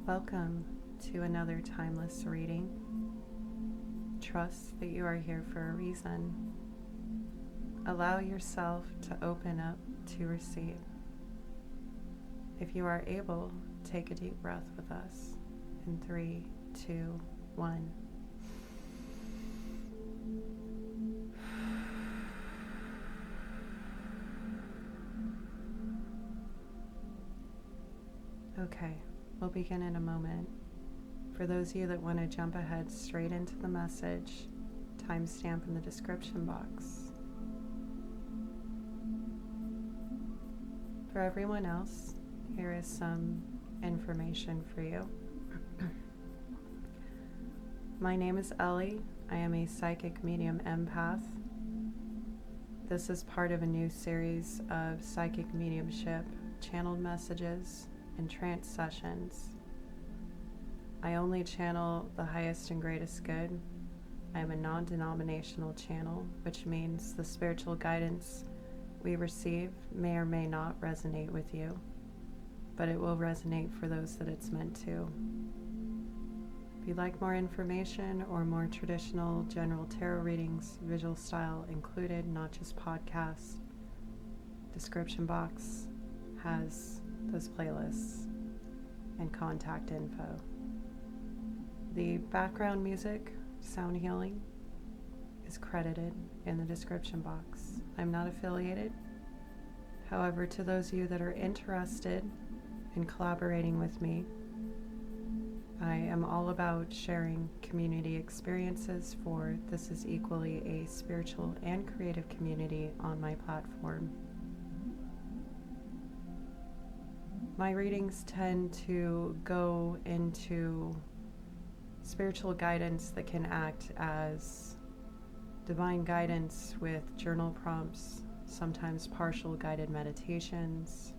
Welcome to another timeless reading. Trust that you are here for a reason. Allow yourself to open up to receive. If you are able, take a deep breath with us in 3, 2, 1. Okay, we'll begin in a moment. For those of you that want to jump ahead straight into the message, timestamp in the description box. For everyone else, here is some information for you. My name is Ellie. I am a psychic medium empath. This is part of a new series of psychic mediumship, channeled messages, and trance sessions. I only channel the highest and greatest good. I am a non-denominational channel, which means the spiritual guidance we receive may or may not resonate with you, but it will resonate for those that it's meant to. If you'd like more information or more traditional general tarot readings, visual style included, not just podcasts, description box has those playlists and contact info. The background music, sound healing, is credited in the description box. I'm not affiliated. However, to those of you that are interested in collaborating with me, I am all about sharing community experiences, for this is equally a spiritual and creative community on my platform. My readings tend to go into spiritual guidance that can act as divine guidance with journal prompts, sometimes partial guided meditations.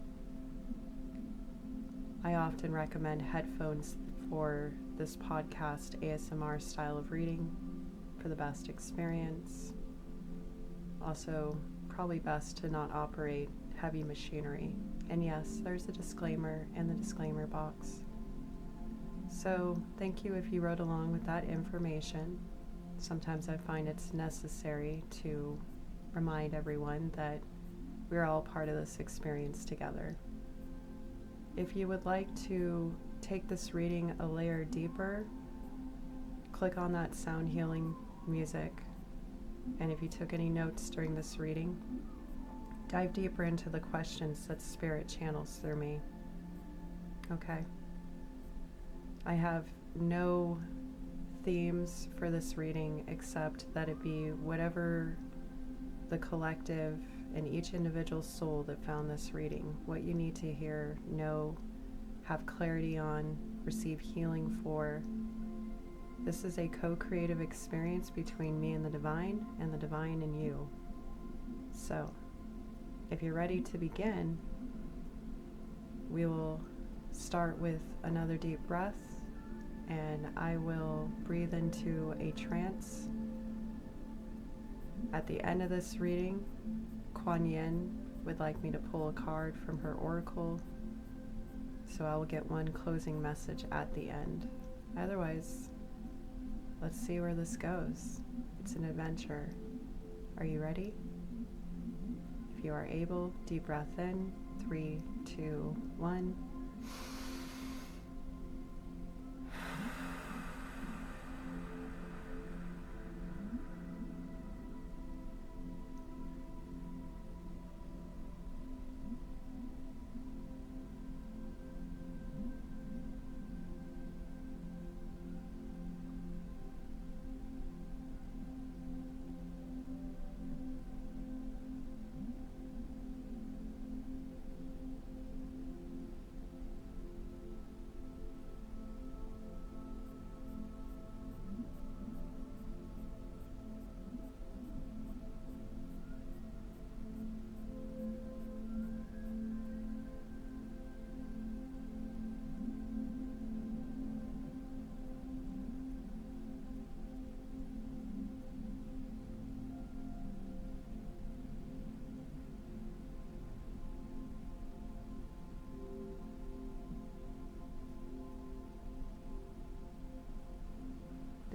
I often recommend headphones for this podcast ASMR style of reading for the best experience. Also, probably best to not operate heavy machinery. And yes, there's a disclaimer in the disclaimer box. So thank you if you wrote along with that information. Sometimes I find it's necessary to remind everyone that we're all part of this experience together. If you would like to take this reading a layer deeper, click on that sound healing music. And if you took any notes during this reading, dive deeper into the questions that Spirit channels through me. Okay. I have no themes for this reading except that it be whatever the collective and each individual soul that found this reading, what you need to hear, know, have clarity on, receive healing for. This is a co-creative experience between me and the divine in you. So, if you're ready to begin, we will start with another deep breath, and I will breathe into a trance. At the end of this reading, Kuan Yin would like me to pull a card from her oracle, so I will get one closing message at the end. Otherwise, let's see where this goes. It's an adventure. Are you ready? If you are able, deep breath in, 3, 2, 1.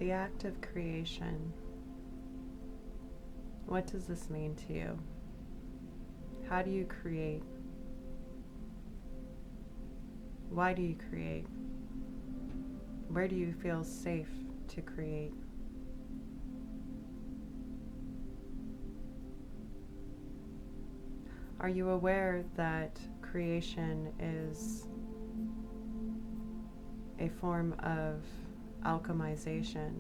The act of creation. What does this mean to you? How do you create? Why do you create? Where do you feel safe to create? Are you aware that creation is a form of alchemization?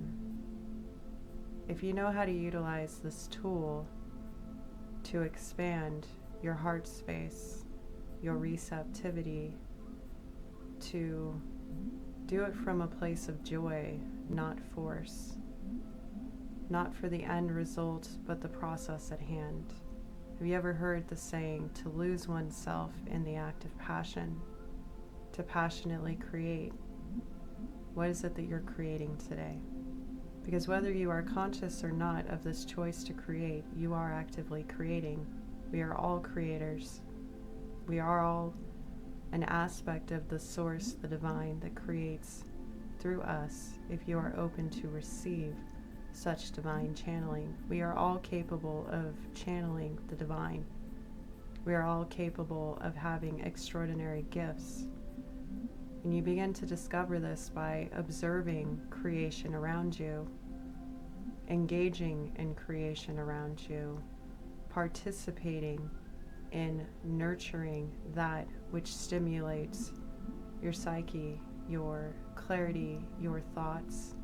If you know how to utilize this tool to expand your heart space, your receptivity, to do it from a place of joy, not force, not for the end result, but the process at hand. Have you ever heard the saying, to lose oneself in the act of passion, to passionately create? What is it that you're creating today? Because whether you are conscious or not of this choice to create, you are actively creating. We are all creators. We are all an aspect of the source, the divine, that creates through us if you are open to receive such divine channeling. We are all capable of channeling the divine. We are all capable of having extraordinary gifts. And you begin to discover this by observing creation around you, engaging in creation around you, participating in nurturing that which stimulates your psyche, your clarity, your thoughts.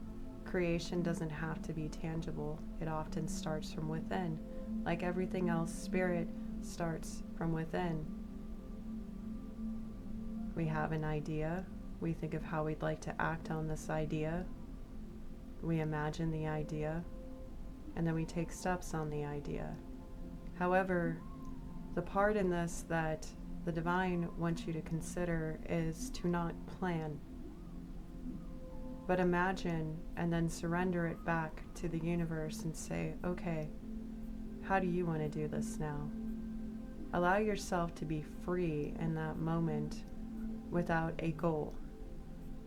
Creation doesn't have to be tangible. It often starts from within. Like everything else, spirit starts from within. We have an idea. We think of how we'd like to act on this idea. We imagine the idea, and then we take steps on the idea. However, the part in this that the divine wants you to consider is to not plan, but imagine and then surrender it back to the universe and say, okay, how do you want to do this now? Allow yourself to be free in that moment without a goal,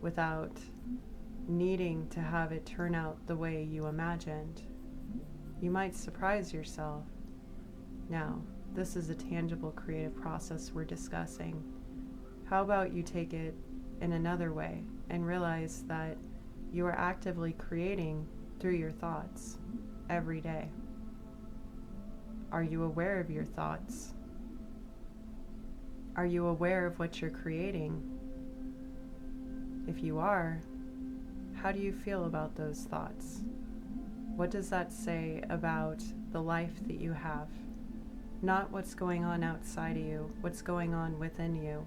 without needing to have it turn out the way you imagined. You might surprise yourself. Now, this is a tangible creative process we're discussing. How about you take it in another way and realize that you are actively creating through your thoughts every day? Are you aware of your thoughts? Are you aware of what you're creating? If you are, how do you feel about those thoughts? What does that say about the life that you have? Not what's going on outside of you, what's going on within you.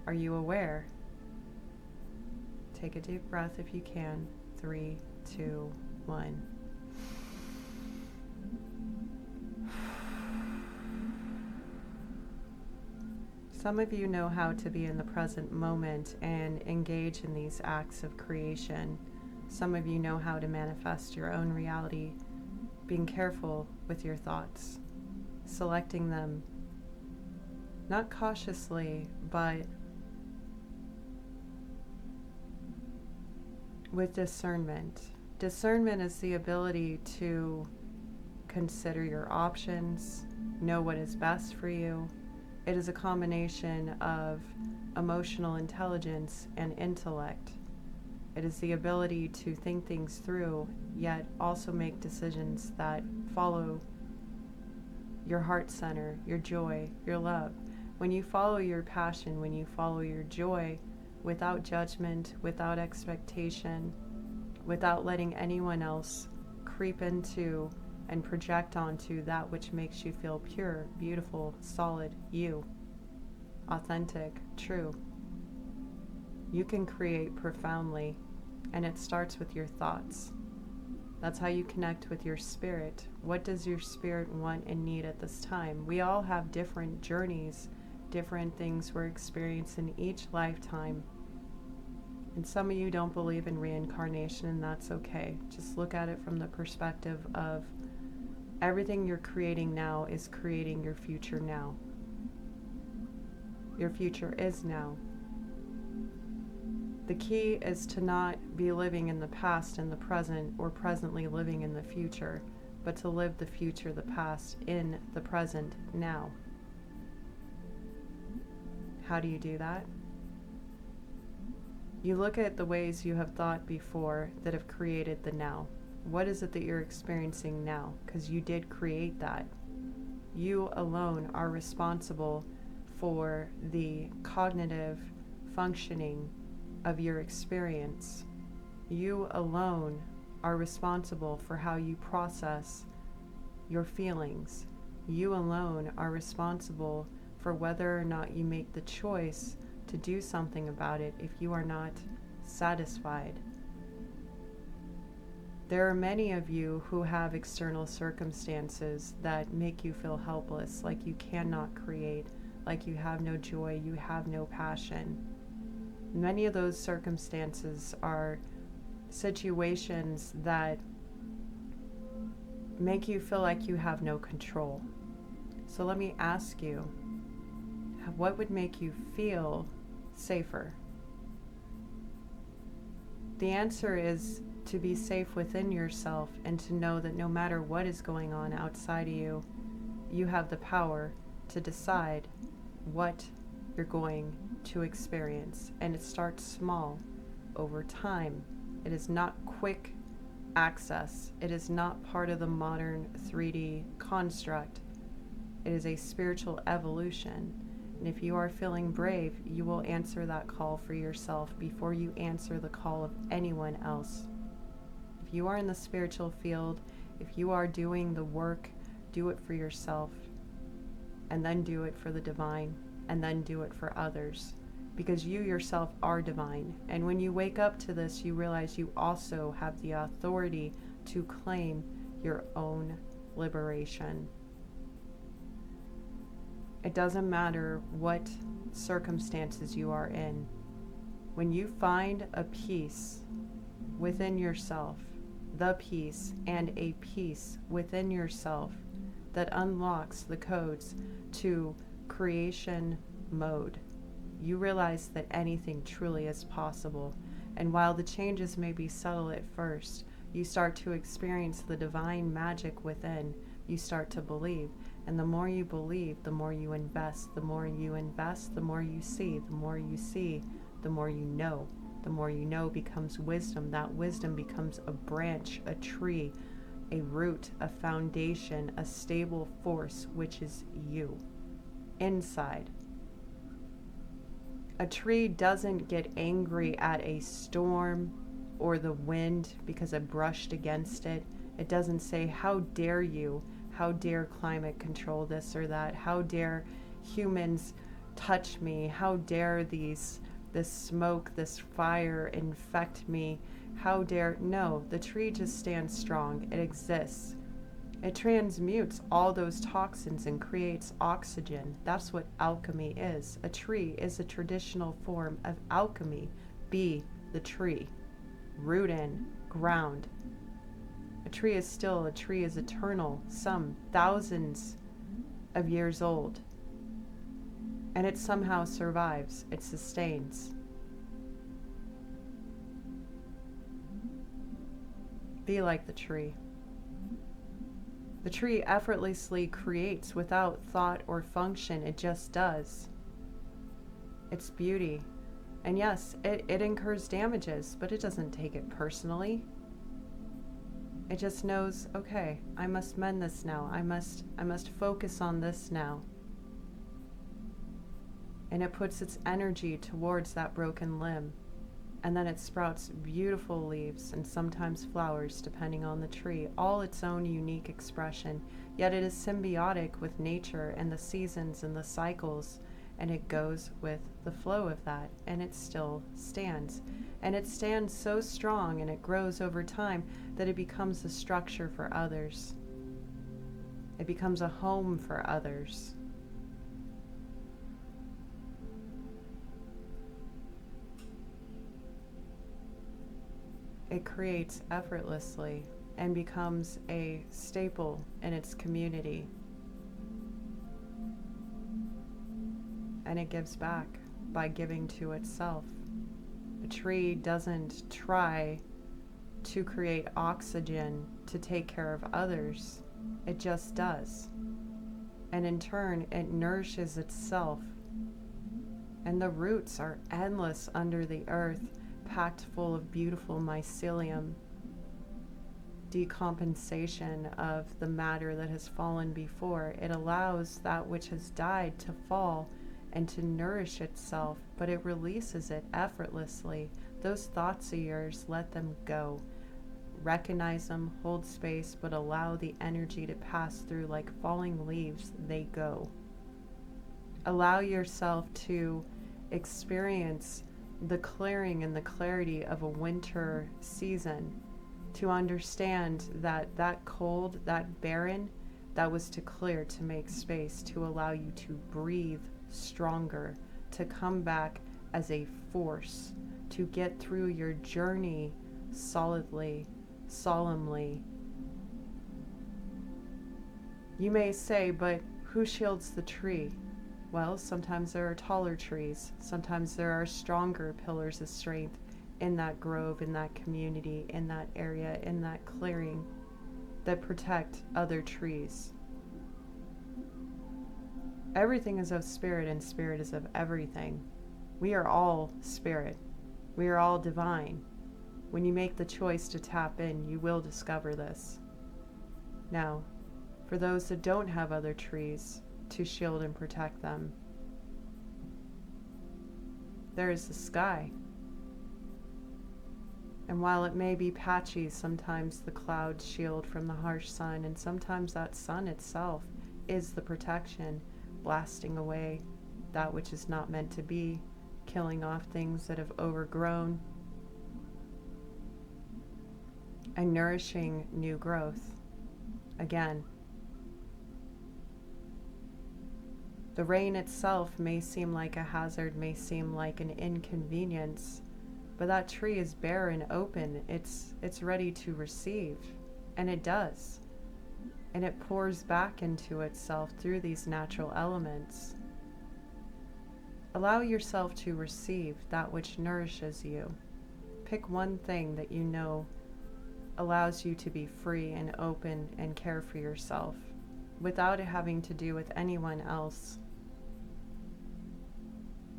Are you aware? Take a deep breath if you can. 3, 2, 1. Some of you know how to be in the present moment and engage in these acts of creation. Some of you know how to manifest your own reality, being careful with your thoughts, selecting them, not cautiously, but with discernment. Discernment is the ability to consider your options, know what is best for you. It is a combination of emotional intelligence and intellect. It is the ability to think things through, yet also make decisions that follow your heart center, your joy, your love. When you follow your passion, when you follow your joy, without judgment, without expectation, without letting anyone else creep into and project onto that which makes you feel pure, beautiful, solid, you, authentic, true. You can create profoundly, and it starts with your thoughts. That's how you connect with your spirit. What does your spirit want and need at this time? We all have different journeys, different things we're experiencing each lifetime. And some of you don't believe in reincarnation, and that's okay. Just look at it from the perspective of everything you're creating now is creating your future now. Your future is now. The key is to not be living in the past and the present, or presently living in the future, but to live the future, the past, in the present, now. How do you do that? You look at the ways you have thought before that have created the now. What is it that you're experiencing now? Because you did create that. You alone are responsible for the cognitive functioning of your experience. You alone are responsible for how you process your feelings. You alone are responsible for whether or not you make the choice to do something about it if you are not satisfied. There are many of you who have external circumstances that make you feel helpless, like you cannot create, like you have no joy, you have no passion. Many of those circumstances are situations that make you feel like you have no control. So let me ask you, what would make you feel safer? The answer is to be safe within yourself and to know that no matter what is going on outside of you, you have the power to decide what you're going to experience. And it starts small over time. It is not quick access. It is not part of the modern 3D construct. It is a spiritual evolution. And if you are feeling brave, you will answer that call for yourself before you answer the call of anyone else. If you are in the spiritual field, if you are doing the work, do it for yourself, and then do it for the divine, and then do it for others. Because you yourself are divine. And when you wake up to this, you realize you also have the authority to claim your own liberation. It doesn't matter what circumstances you are in. When you find a peace within yourself, the peace and a peace within yourself that unlocks the codes to creation mode, you realize that anything truly is possible. And while the changes may be subtle at first, you start to experience the divine magic within. You start to believe. And the more you believe, the more you invest. The more you invest, the more you see. The more you see, the more you know. The more you know becomes wisdom. That wisdom becomes a branch, a tree, a root, a foundation, a stable force, which is you. Inside. A tree doesn't get angry at a storm or the wind because it brushed against it. It doesn't say, how dare you? How dare climate control this or that? How dare humans touch me? How dare this smoke, this fire infect me? How dare... No, the tree just stands strong. It exists. It transmutes all those toxins and creates oxygen. That's what alchemy is. A tree is a traditional form of alchemy. Be the tree. Root in, ground. A tree is still, a tree is eternal, some thousands of years old. And it somehow survives, it sustains. Be like the tree. The tree effortlessly creates without thought or function, it just does. It's beauty. And yes, it incurs damages, but it doesn't take it personally. It just knows, okay, I must mend this now. I must focus on this now. And it puts its energy towards that broken limb. And then it sprouts beautiful leaves and sometimes flowers, depending on the tree, all its own unique expression. Yet it is symbiotic with nature and the seasons and the cycles, and it goes with the flow of that, and it still stands. And it stands so strong and it grows over time that it becomes a structure for others. It becomes a home for others. It creates effortlessly and becomes a staple in its community. And it gives back by giving to itself. A tree doesn't try to create oxygen to take care of others. It just does. And in turn, it nourishes itself. And the roots are endless under the earth, packed full of beautiful mycelium, decompensation of the matter that has fallen before. It allows that which has died to fall and to nourish itself, but it releases it effortlessly. Those thoughts of yours, let them go. Recognize them, hold space, but allow the energy to pass through like falling leaves. They go. Allow yourself to experience the clearing and the clarity of a winter season, to understand that that cold, that barren, that was to clear, to make space, to allow you to breathe stronger, to come back as a force, to get through your journey solidly, solemnly. You may say, but who shields the tree? Well, sometimes there are taller trees. Sometimes there are stronger pillars of strength in that grove, in that community, in that area, in that clearing that protect other trees. Everything is of spirit, and spirit is of everything. We are all spirit. We are all divine. When you make the choice to tap in, you will discover this. Now, for those that don't have other trees to shield and protect them, there is the sky. And while it may be patchy, sometimes the clouds shield from the harsh sun, and sometimes that sun itself is the protection, blasting away that which is not meant to be, killing off things that have overgrown, and nourishing new growth. Again, the rain itself may seem like a hazard, may seem like an inconvenience, but that tree is bare and open. It's ready to receive, and it does. And it pours back into itself through these natural elements. Allow yourself to receive that which nourishes you. Pick one thing that you know allows you to be free and open and care for yourself without it having to do with anyone else.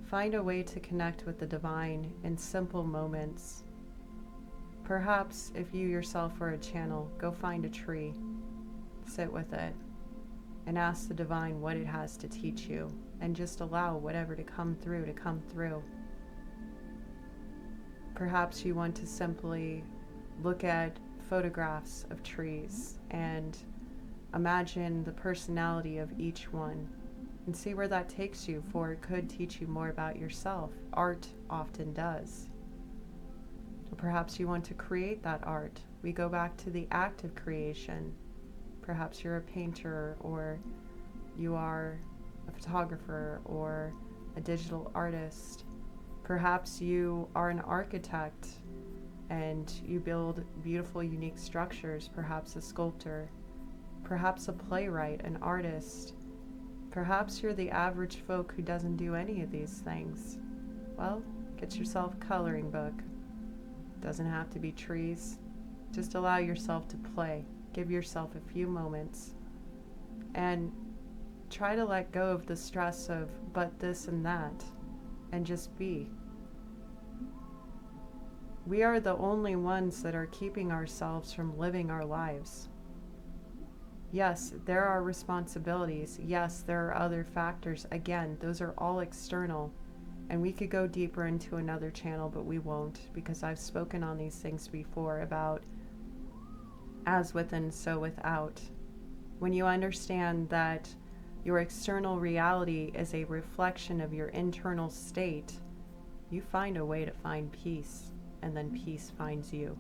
Find a way to connect with the divine in simple moments. Perhaps if you yourself are a channel, go find a tree, sit with it, and ask the divine what it has to teach you, and just allow whatever to come through to come through. Perhaps you want to simply look at photographs of trees and imagine the personality of each one and see where that takes you, for it could teach you more about yourself. Art often does. Or perhaps you want to create that art. We go back to the act of creation. Perhaps you're a painter, or you are a photographer, or a digital artist. Perhaps you are an architect and you build beautiful, unique structures. Perhaps a sculptor, perhaps a playwright, an artist. Perhaps you're the average folk who doesn't do any of these things. Well, get yourself a coloring book. Doesn't have to be trees. Just allow yourself to play. Give yourself a few moments and try to let go of the stress of but this and that, and just be. We are the only ones that are keeping ourselves from living our lives. Yes, there are responsibilities. Yes, there are other factors. Again, those are all external. And we could go deeper into another channel, but we won't, because I've spoken on these things before about as within, so without. When you understand that your external reality is a reflection of your internal state, you find a way to find peace, and then peace finds you.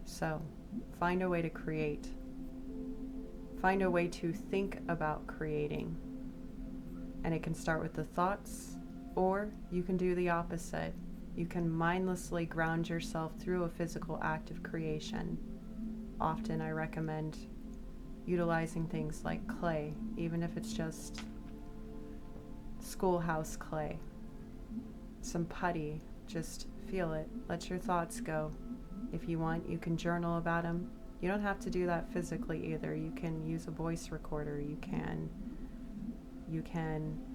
So, find a way to create. Find a way to think about creating. And it can start with the thoughts, or you can do the opposite. You can mindlessly ground yourself through a physical act of creation. Often I recommend utilizing things like clay, even if it's just schoolhouse clay. some putty. Just feel it. Let your thoughts go. If you want, you can journal about them. You don't have to do that physically either. You can use a voice recorder. You can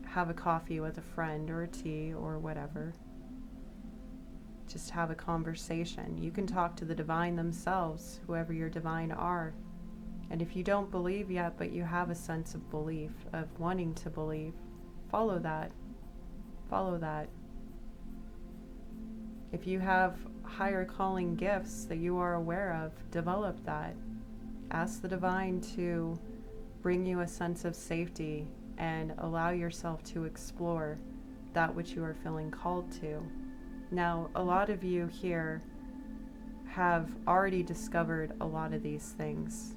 have a coffee with a friend or a tea or whatever. Just have a conversation. You can talk to the divine themselves, whoever your divine are. And if you don't believe yet, but you have a sense of belief, of wanting to believe, follow that. Follow that. If you have higher calling gifts that you are aware of, develop that. Ask the divine to bring you a sense of safety and allow yourself to explore that which you are feeling called to. Now, a lot of you here have already discovered a lot of these things.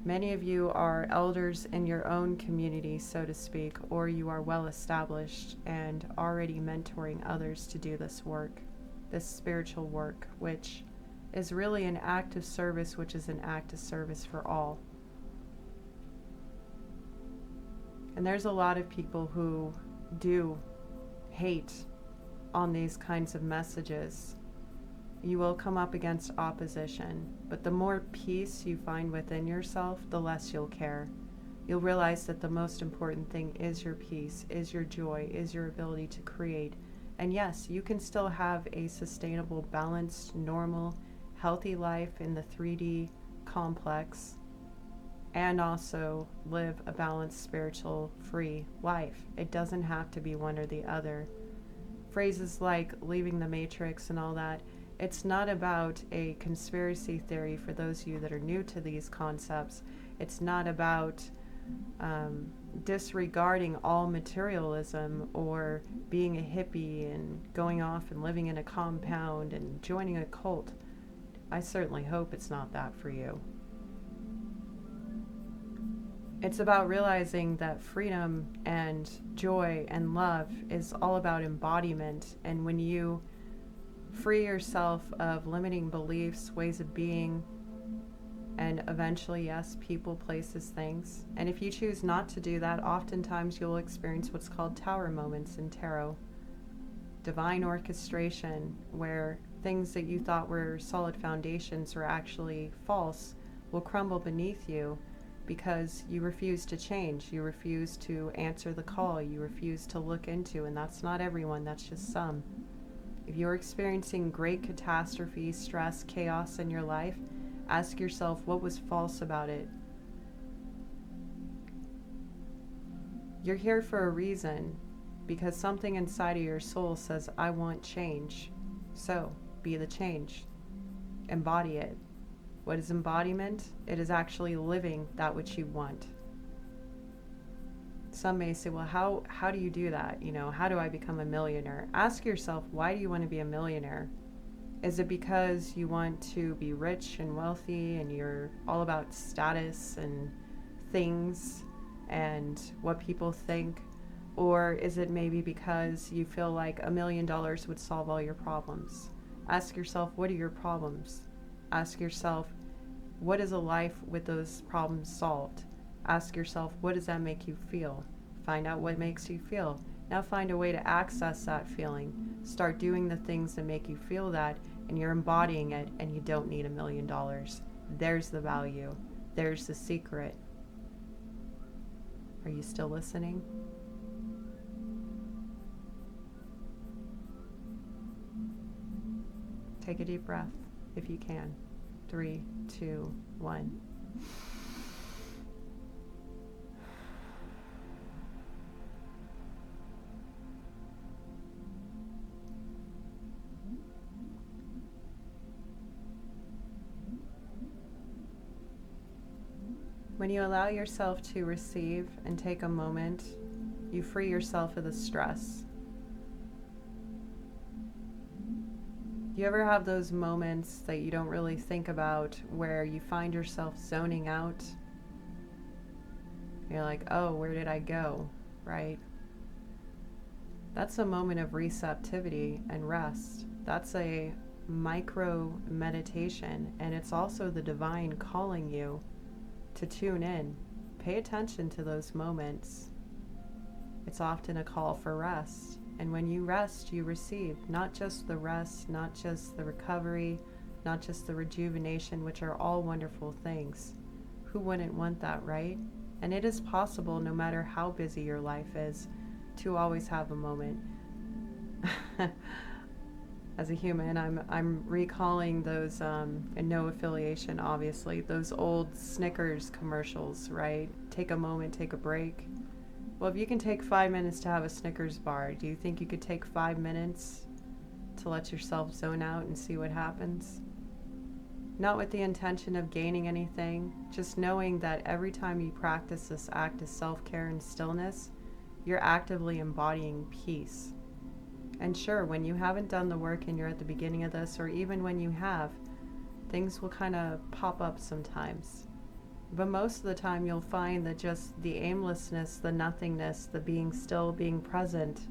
Many of you are elders in your own community, so to speak, or you are well established and already mentoring others to do this work, this spiritual work, which is really an act of service, which is an act of service for all. And there's a lot of people who do hate on these kinds of messages. You will come up against opposition, but the more peace you find within yourself, the less you'll care. You'll realize that the most important thing is your peace, is your joy, is your ability to create. And yes, you can still have a sustainable, balanced, normal, healthy life in the 3D complex, and also live a balanced, spiritual, free life. It doesn't have to be one or the other. Phrases like leaving the matrix and all that, it's not about a conspiracy theory for those of you that are new to these concepts. It's not about disregarding all materialism or being a hippie and going off and living in a compound and joining a cult. I certainly hope it's not that for you. It's about realizing that freedom and joy and love is all about embodiment. And when you free yourself of limiting beliefs, ways of being, and eventually, yes, people, places, things. And if you choose not to do that, oftentimes you'll experience what's called tower moments in tarot. Divine orchestration, where things that you thought were solid foundations are actually false, will crumble beneath you. Because you refuse to change, you refuse to answer the call, you refuse to look into, and that's not everyone, that's just some. If you're experiencing great catastrophe, stress, chaos in your life, ask yourself what was false about it. You're here for a reason, because something inside of your soul says, I want change. So, be the change. Embody it. What is embodiment? It is actually living that which you want. Some may say, well, how do you do that? You know, how do I become a millionaire? Ask yourself, why do you want to be a millionaire? Is it because you want to be rich and wealthy and you're all about status and things and what people think? Or is it maybe because you feel like $1 million would solve all your problems? Ask yourself, what are your problems? Ask yourself, what is a life with those problems solved? Ask yourself, what does that make you feel? Find out what makes you feel. Now find a way to access that feeling. Start doing the things that make you feel that, and you're embodying it, and you don't need $1 million. There's the value. There's the secret. Are you still listening? Take a deep breath if you can. 3, 2, 1. When you allow yourself to receive and take a moment, you free yourself of the stress. You ever have those moments that you don't really think about where you find yourself zoning out? You're like, oh, where did I go? Right? That's a moment of receptivity and rest. That's a micro meditation, and it's also the divine calling you to tune in. Pay attention to those moments. It's often a call for rest. And when you rest, you receive. Not just the rest, not just the recovery, not just the rejuvenation, which are all wonderful things. Who wouldn't want that, right? And it is possible, no matter how busy your life is, to always have a moment. As a human, I'm recalling those, and no affiliation, obviously, those old Snickers commercials, right? Take a moment, take a break. Well, if you can take 5 minutes to have a Snickers bar, do you think you could take 5 minutes to let yourself zone out and see what happens? Not with the intention of gaining anything, just knowing that every time you practice this act of self-care and stillness, you're actively embodying peace. And sure, when you haven't done the work and you're at the beginning of this, or even when you have, things will kind of pop up sometimes. But most of the time you'll find that just the aimlessness, the nothingness, the being still, being present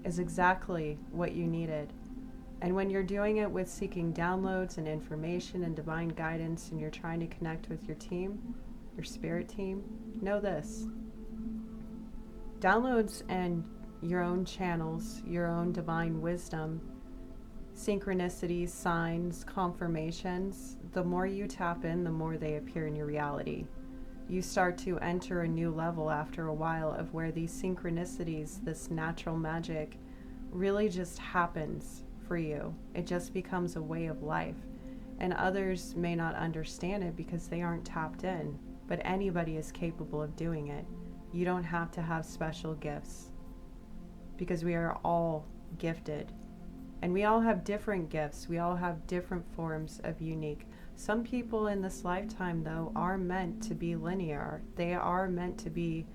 is exactly what you needed. And when you're doing it with seeking downloads and information and divine guidance, and you're trying to connect with your team, your spirit team, know this. Downloads and your own channels, your own divine wisdom, synchronicities, signs, confirmations, the more you tap in, the more they appear in your reality. You start to enter a new level after a while of where these synchronicities, this natural magic, really just happens for you. It just becomes a way of life. And others may not understand it because they aren't tapped in, but anybody is capable of doing it. You don't have to have special gifts, because we are all gifted. And we all have different gifts. We all have different forms of unique. Some people in this lifetime, though, are meant to be linear. They are meant to be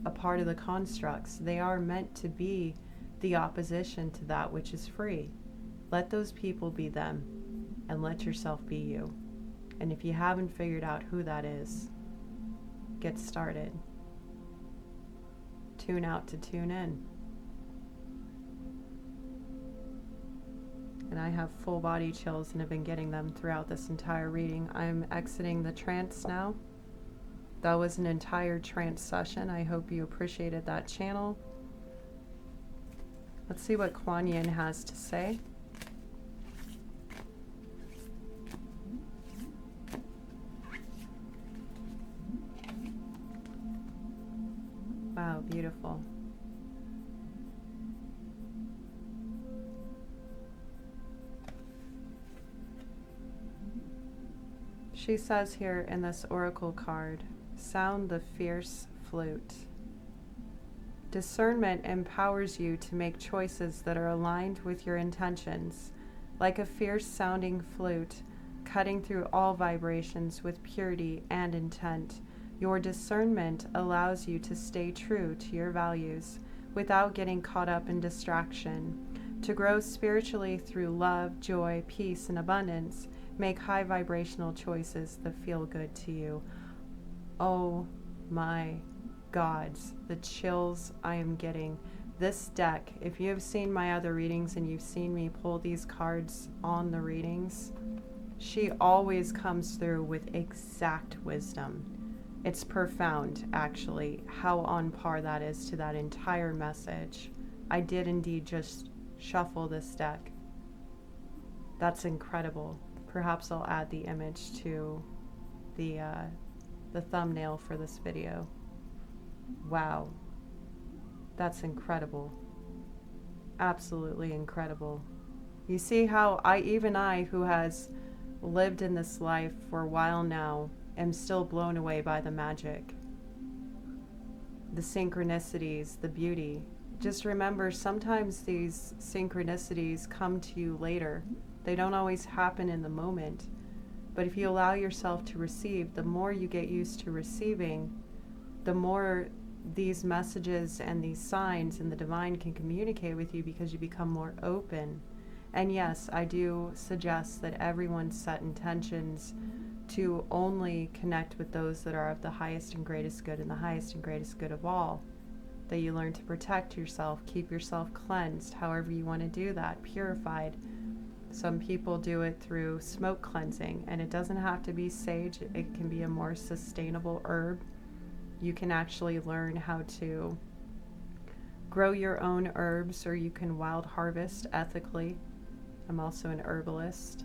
a part of the constructs. They are meant to be the opposition to that which is free. Let those people be them, and let yourself be you. And if you haven't figured out who that is, get started. Tune out to tune in. And I have full body chills and have been getting them throughout this entire reading. I'm exiting the trance now. That was an entire trance session. I hope you appreciated that channel. Let's see what Kuan Yin has to say. Wow, beautiful. She says here in this oracle card, sound the fierce flute. Discernment empowers you to make choices that are aligned with your intentions, like a fierce sounding flute, cutting through all vibrations with purity and intent. Your discernment allows you to stay true to your values without getting caught up in distraction. To grow spiritually through love, joy, peace, and abundance, make high vibrational choices that feel good to you. Oh my gods, the chills I am getting. This deck, if you have seen my other readings and you've seen me pull these cards on the readings, she always comes through with exact wisdom. It's profound, actually, how on par that is to that entire message. I did indeed just shuffle this deck. That's incredible. Perhaps I'll add the image to the thumbnail for this video. Wow. That's incredible. Absolutely incredible. You see how even I, who has lived in this life for a while now, am still blown away by the magic, the synchronicities, the beauty. Just remember, sometimes these synchronicities come to you later. They don't always happen in the moment. But if you allow yourself to receive, the more you get used to receiving, the more these messages and these signs and the divine can communicate with you, because you become more open. And yes, I do suggest that everyone set intentions to only connect with those that are of the highest and greatest good, and the highest and greatest good of all. That you learn to protect yourself, keep yourself cleansed, however you want to do that, purified. Some people do it through smoke cleansing, and it doesn't have to be sage. It can be a more sustainable herb. You can actually learn how to grow your own herbs, or you can wild harvest ethically. I'm also an herbalist.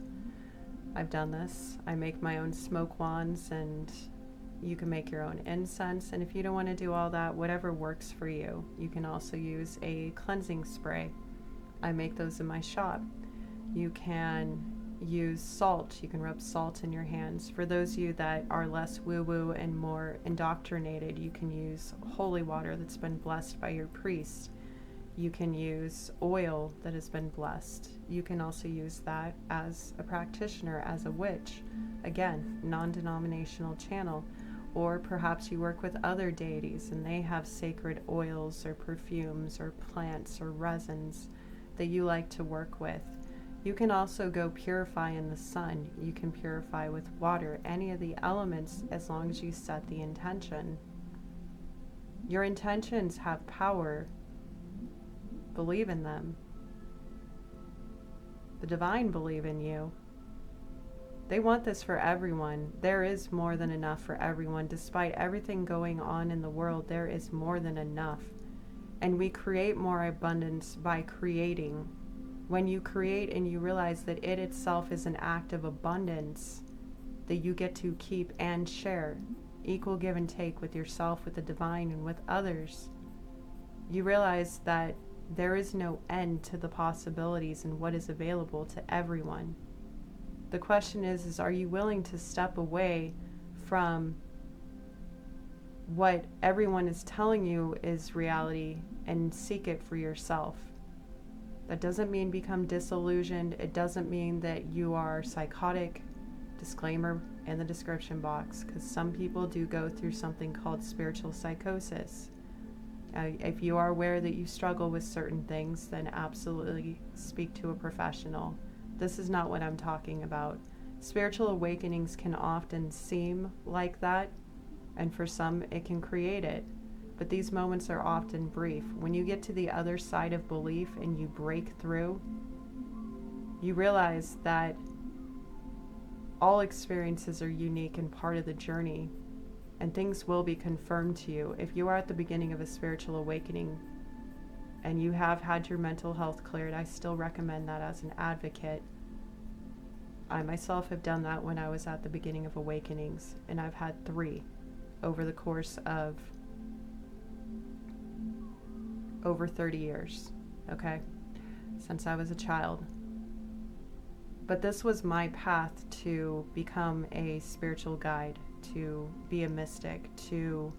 I've done this. I make my own smoke wands, and you can make your own incense. And if you don't want to do all that, whatever works for you. You can also use a cleansing spray. I make those in my shop. You can use salt. You can rub salt in your hands. For those of you that are less woo-woo and more indoctrinated, you can use holy water that's been blessed by your priest. You can use oil that has been blessed. You can also use that as a practitioner, as a witch. Again, non-denominational channel. Or perhaps you work with other deities and they have sacred oils or perfumes or plants or resins that you like to work with. You can also go purify in the sun. You can purify with water, any of the elements, as long as you set the intention. Your intentions have power. Believe in them. The divine believe in you. They want this for everyone. There is more than enough for everyone. Despite everything going on in the world, there is more than enough. And we create more abundance by creating. When you create and you realize that it itself is an act of abundance that you get to keep and share, equal give and take with yourself, with the divine, and with others, you realize that there is no end to the possibilities and what is available to everyone. The question is are you willing to step away from what everyone is telling you is reality and seek it for yourself? That doesn't mean become disillusioned. It doesn't mean that you are psychotic. Disclaimer in the description box, because some people do go through something called spiritual psychosis. If you are aware that you struggle with certain things, then absolutely speak to a professional. This is not what I'm talking about. Spiritual awakenings can often seem like that, and for some it can create it. But these moments are often brief. When you get to the other side of belief and you break through, you realize that all experiences are unique and part of the journey, and things will be confirmed to you. If you are at the beginning of a spiritual awakening and you have had your mental health cleared, I still recommend that as an advocate. I myself have done that when I was at the beginning of awakenings, and I've had 3 over the course of over 30 years, okay, since I was a child. But this was my path to become a spiritual guide, to be a mystic, to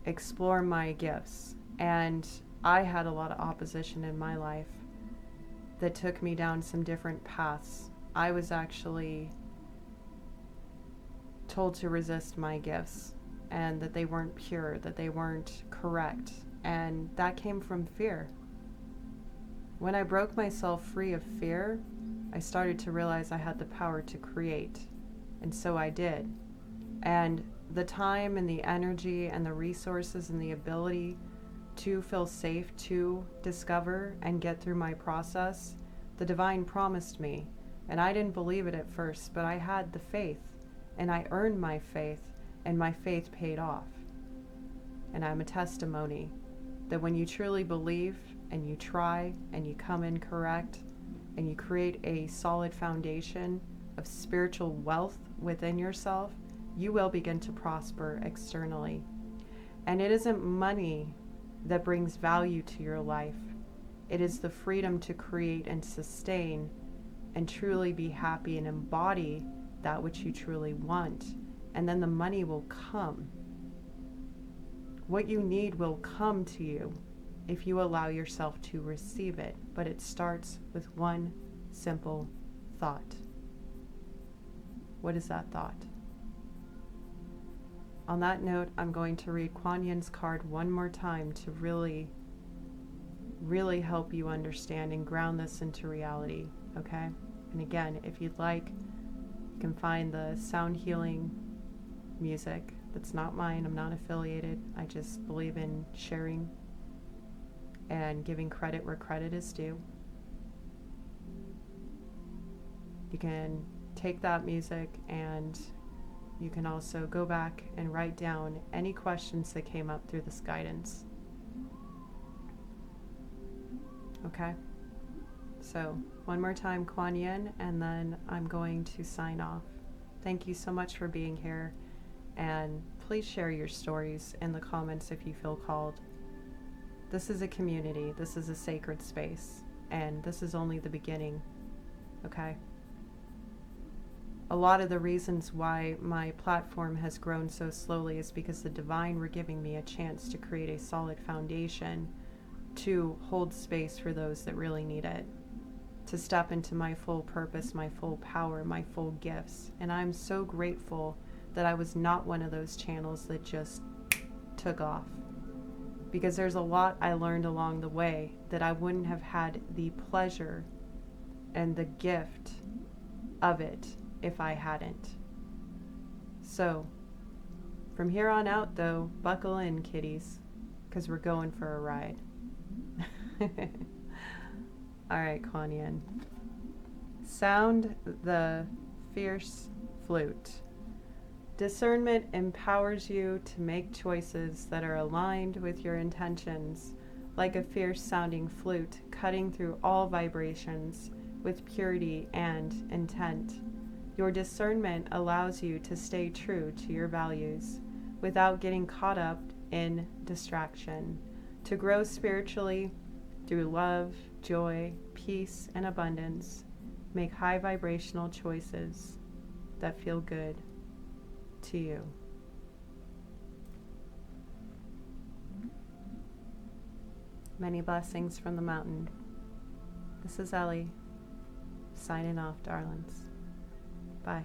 explore my gifts. And I had a lot of opposition in my life that took me down some different paths. I was actually told to resist my gifts and that they weren't pure, that they weren't correct. And that came from fear. When I broke myself free of fear, I started to realize I had the power to create. And so I did. And the time and the energy and the resources and the ability to feel safe to discover and get through my process, the divine promised me. And I didn't believe it at first, but I had the faith. And I earned my faith, and my faith paid off. And I'm a testimony that when you truly believe and you try and you come in correct and you create a solid foundation of spiritual wealth within yourself, you will begin to prosper externally. And it isn't money that brings value to your life. It is the freedom to create and sustain and truly be happy and embody that which you truly want. And then the money will come. What you need will come to you if you allow yourself to receive it. But it starts with one simple thought. What is that thought? On that note, I'm going to read Kuan Yin's card one more time to really help you understand and ground this into reality, okay? And again, if you'd like, you can find the sound healing music. That's not mine. I'm not affiliated. I just believe in sharing and giving credit where credit is due. You can take that music and you can also go back and write down any questions that came up through this guidance. Okay? So, one more time, Kuan Yin, and then I'm going to sign off. Thank you so much for being here, and please share your stories in the comments if you feel called. This is a community, this is a sacred space, and this is only the beginning, okay? A lot of the reasons why my platform has grown so slowly is because the divine were giving me a chance to create a solid foundation to hold space for those that really need it, to step into my full purpose, my full power, my full gifts. And I'm so grateful that I was not one of those channels that just took off, because there's a lot I learned along the way that I wouldn't have had the pleasure and the gift of it if I hadn't. So from here on out, though, buckle in, kiddies, because we're going for a ride. All right, Kuan Yin. Sound the fierce flute. Discernment empowers you to make choices that are aligned with your intentions, like a fierce sounding flute, cutting through all vibrations with purity and intent. Your discernment allows you to stay true to your values without getting caught up in distraction, to grow spiritually through love, joy, peace, and abundance. Make high vibrational choices that feel good to you. Many blessings from the mountain. This is Ellie, signing off, darlings. Bye.